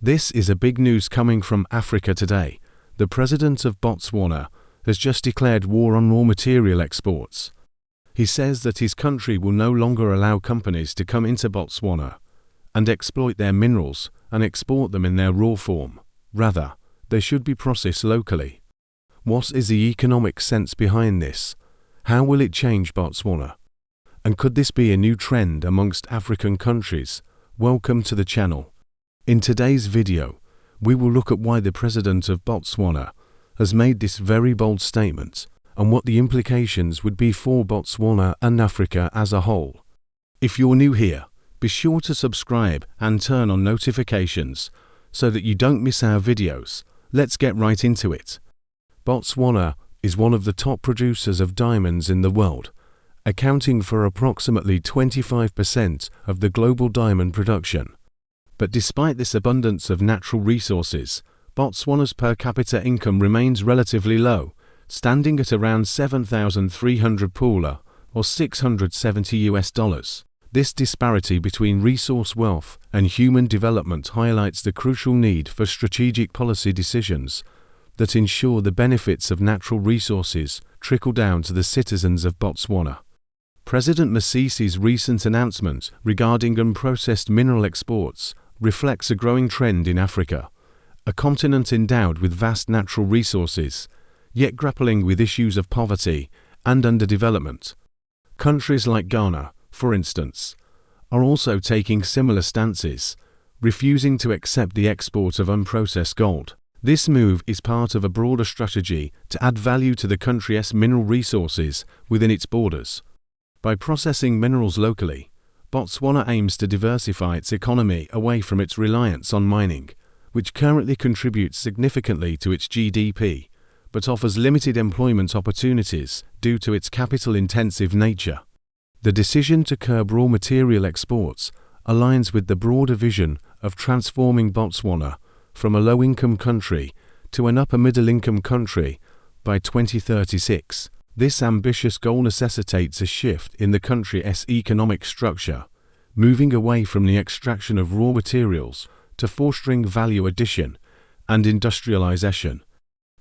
This is a big news coming from Africa today. The president of Botswana has just declared war on raw material exports. He says that his country will no longer allow companies to come into Botswana and exploit their minerals and export them in their raw form. Rather, they should be processed locally. What is the economic sense behind this? How will it change Botswana? And could this be a new trend amongst African countries? Welcome to the channel. In today's video, we will look at why the president of Botswana has made this very bold statement and what the implications would be for Botswana and Africa as a whole. If you're new here, be sure to subscribe and turn on notifications so that you don't miss our videos. Let's get right into it. Botswana is one of the top producers of diamonds in the world, accounting for approximately 25% of the global diamond production. But despite this abundance of natural resources, Botswana's per capita income remains relatively low, standing at around 7,300 pula or $670. This disparity between resource wealth and human development highlights the crucial need for strategic policy decisions that ensure the benefits of natural resources trickle down to the citizens of Botswana. President Masisi's recent announcement regarding unprocessed mineral exports reflects a growing trend in Africa, a continent endowed with vast natural resources, yet grappling with issues of poverty and underdevelopment. Countries like Ghana, for instance, are also taking similar stances, refusing to accept the export of unprocessed gold. This move is part of a broader strategy to add value to the country's mineral resources within its borders. By processing minerals locally, Botswana aims to diversify its economy away from its reliance on mining, which currently contributes significantly to its GDP, but offers limited employment opportunities due to its capital-intensive nature. The decision to curb raw material exports aligns with the broader vision of transforming Botswana from a low-income country to an upper-middle-income country by 2036. This ambitious goal necessitates a shift in the country's economic structure, moving away from the extraction of raw materials to fostering value addition and industrialization.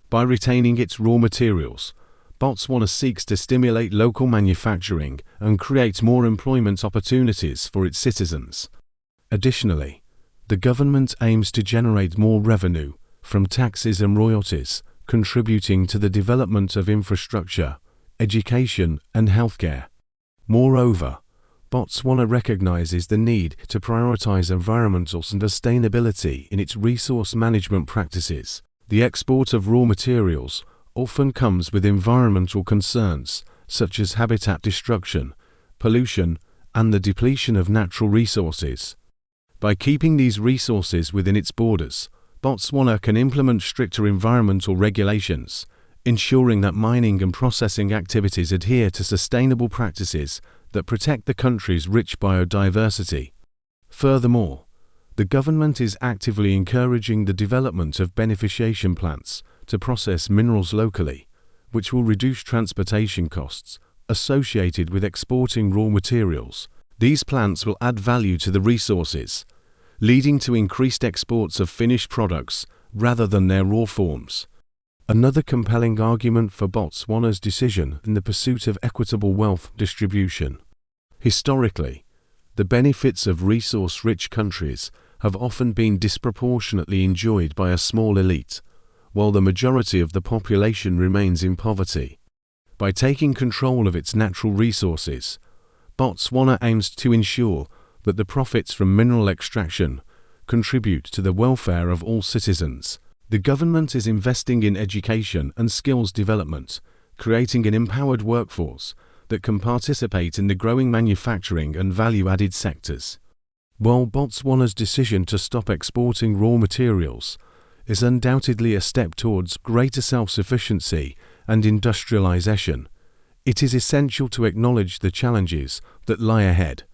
By retaining its raw materials, Botswana seeks to stimulate local manufacturing and create more employment opportunities for its citizens. Additionally, the government aims to generate more revenue from taxes and royalties, contributing to the development of infrastructure, education, and healthcare. Moreover, Botswana recognizes the need to prioritize environmental sustainability in its resource management practices. The export of raw materials often comes with environmental concerns such as habitat destruction, pollution, and the depletion of natural resources. By keeping these resources within its borders, Botswana can implement stricter environmental regulations, ensuring that mining and processing activities adhere to sustainable practices that protect the country's rich biodiversity. Furthermore, the government is actively encouraging the development of beneficiation plants to process minerals locally, which will reduce transportation costs associated with exporting raw materials. These plants will add value to the resources, leading to increased exports of finished products rather than their raw forms. Another compelling argument for Botswana's decision in the pursuit of equitable wealth distribution. Historically, the benefits of resource-rich countries have often been disproportionately enjoyed by a small elite, while the majority of the population remains in poverty. By taking control of its natural resources, Botswana aims to ensure that the profits from mineral extraction contribute to the welfare of all citizens. The government is investing in education and skills development, creating an empowered workforce that can participate in the growing manufacturing and value-added sectors. While Botswana's decision to stop exporting raw materials is undoubtedly a step towards greater self-sufficiency and industrialization, it is essential to acknowledge the challenges that lie ahead.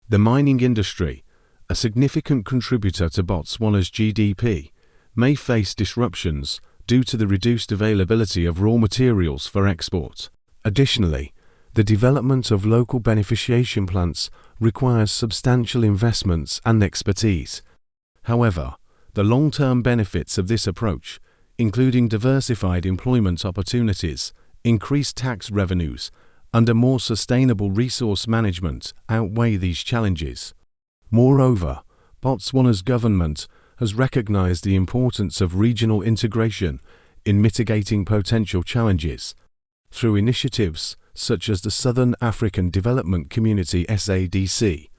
The mining industry, a significant contributor to Botswana's GDP, may face disruptions due to the reduced availability of raw materials for export. Additionally, the development of local beneficiation plants requires substantial investments and expertise. However, The long-term benefits of this approach, including diversified employment opportunities, increased tax revenues, and a more sustainable resource management, outweigh these challenges. Moreover, Botswana's government has recognized the importance of regional integration in mitigating potential challenges. Through initiatives such as the Southern African Development Community (SADC),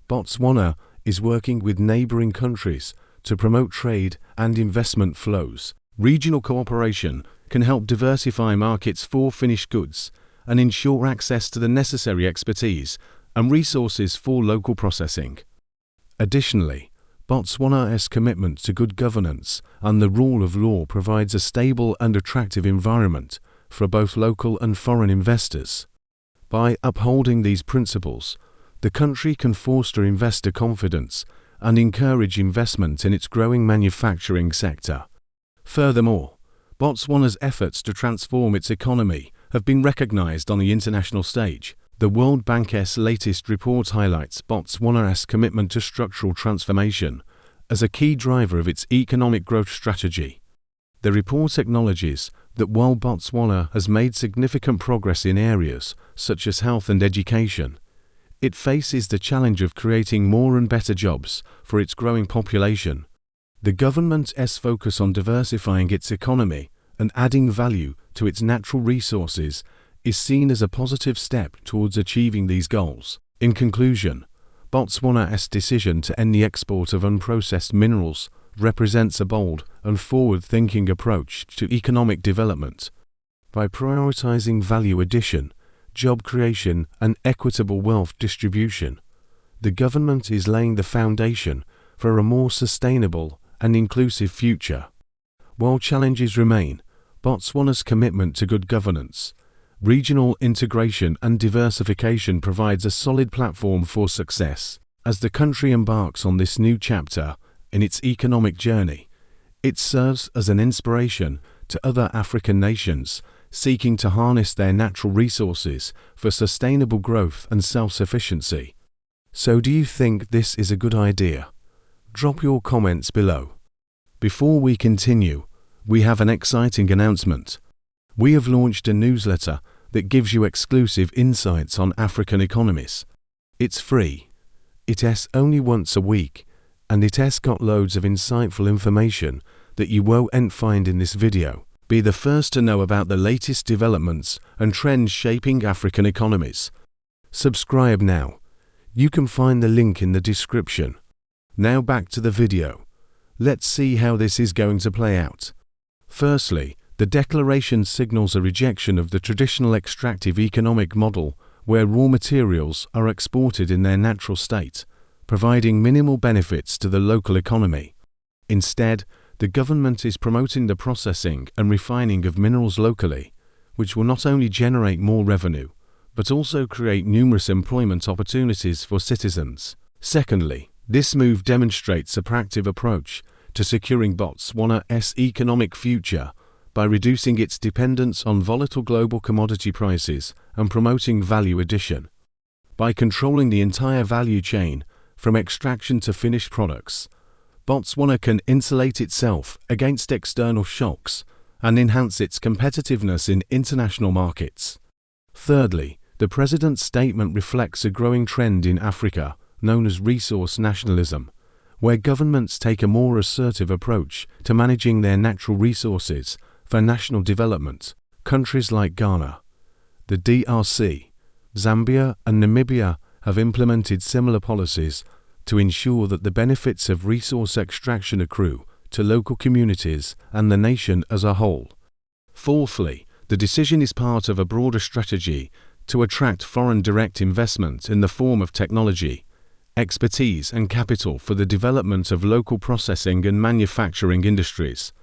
Botswana is working with neighboring countries to promote trade and investment flows. Regional cooperation can help diversify markets for finished goods and ensure access to the necessary expertise and resources for local processing. Additionally, Botswana's commitment to good governance and the rule of law provides a stable and attractive environment for both local and foreign investors. By upholding these principles, the country can foster investor confidence and encourage investment in its growing manufacturing sector. Furthermore, Botswana's efforts to transform its economy have been recognized on the international stage. The World Bank's latest report highlights Botswana's commitment to structural transformation as a key driver of its economic growth strategy. The report acknowledges that while Botswana has made significant progress in areas such as health and education, it faces the challenge of creating more and better jobs for its growing population. The government's focus on diversifying its economy and adding value to its natural resources is seen as a positive step towards achieving these goals. In conclusion, Botswana's decision to end the export of unprocessed minerals represents a bold and forward-thinking approach to economic development. By prioritizing value addition, job creation, and equitable wealth distribution, the government is laying the foundation for a more sustainable and inclusive future. While challenges remain, Botswana's commitment to good governance, regional integration, and diversification provides a solid platform for success. As the country embarks on this new chapter in its economic journey, it serves as an inspiration to other African nations seeking to harness their natural resources for sustainable growth and self-sufficiency. So do you think this is a good idea? Drop your comments below. Before we continue, we have an exciting announcement. We have launched a newsletter that gives you exclusive insights on African economies. It's free. It's only once a week, and it's got loads of insightful information that you won't find in this video. Be the first to know about the latest developments and trends shaping African economies. Subscribe now. You can find the link in the description. Now back to the video. Let's see how this is going to play out. Firstly, the declaration signals a rejection of the traditional extractive economic model where raw materials are exported in their natural state, providing minimal benefits to the local economy. Instead, the government is promoting the processing and refining of minerals locally, which will not only generate more revenue, but also create numerous employment opportunities for citizens. Secondly, this move demonstrates a proactive approach to securing Botswana's economic future by reducing its dependence on volatile global commodity prices and promoting value addition. By controlling the entire value chain, from extraction to finished products, Botswana can insulate itself against external shocks and enhance its competitiveness in international markets. Thirdly, the President's statement reflects a growing trend in Africa known as resource nationalism, where governments take a more assertive approach to managing their natural resources for national development. Countries like Ghana, the DRC, Zambia, and Namibia have implemented similar policies to ensure that the benefits of resource extraction accrue to local communities and the nation as a whole. Fourthly, the decision is part of a broader strategy to attract foreign direct investment in the form of technology, expertise, and capital for the development of local processing and manufacturing industries.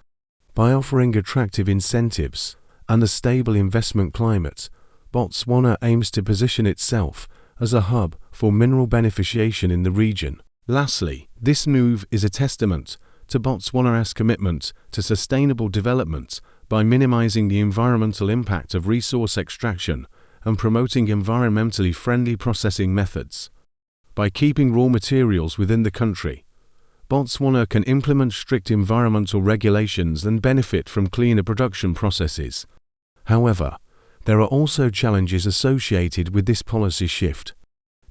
By offering attractive incentives and a stable investment climate, Botswana aims to position itself as a hub for mineral beneficiation in the region. Lastly, this move is a testament to Botswana's commitment to sustainable development by minimizing the environmental impact of resource extraction and promoting environmentally friendly processing methods. By keeping raw materials within the country, Botswana can implement strict environmental regulations and benefit from cleaner production processes. However, there are also challenges associated with this policy shift.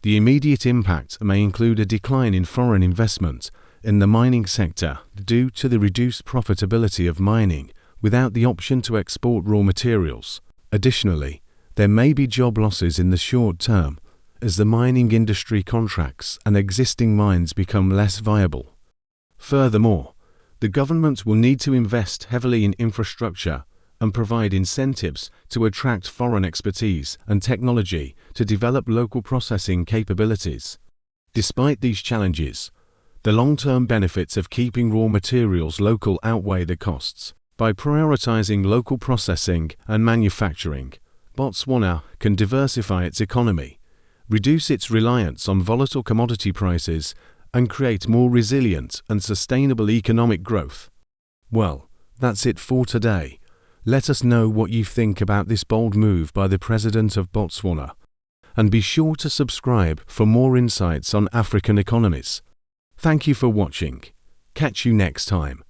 The immediate impact may include a decline in foreign investment in the mining sector due to the reduced profitability of mining without the option to export raw materials. Additionally, there may be job losses in the short term as the mining industry contracts and existing mines become less viable. Furthermore, the government will need to invest heavily in infrastructure and provide incentives to attract foreign expertise and technology to develop local processing capabilities. Despite these challenges, the long-term benefits of keeping raw materials local outweigh the costs. By prioritizing local processing and manufacturing, Botswana can diversify its economy, reduce its reliance on volatile commodity prices, and create more resilient and sustainable economic growth. Well, that's it for today. Let us know what you think about this bold move by the President of Botswana. And be sure to subscribe for more insights on African economies. Thank you for watching. Catch you next time.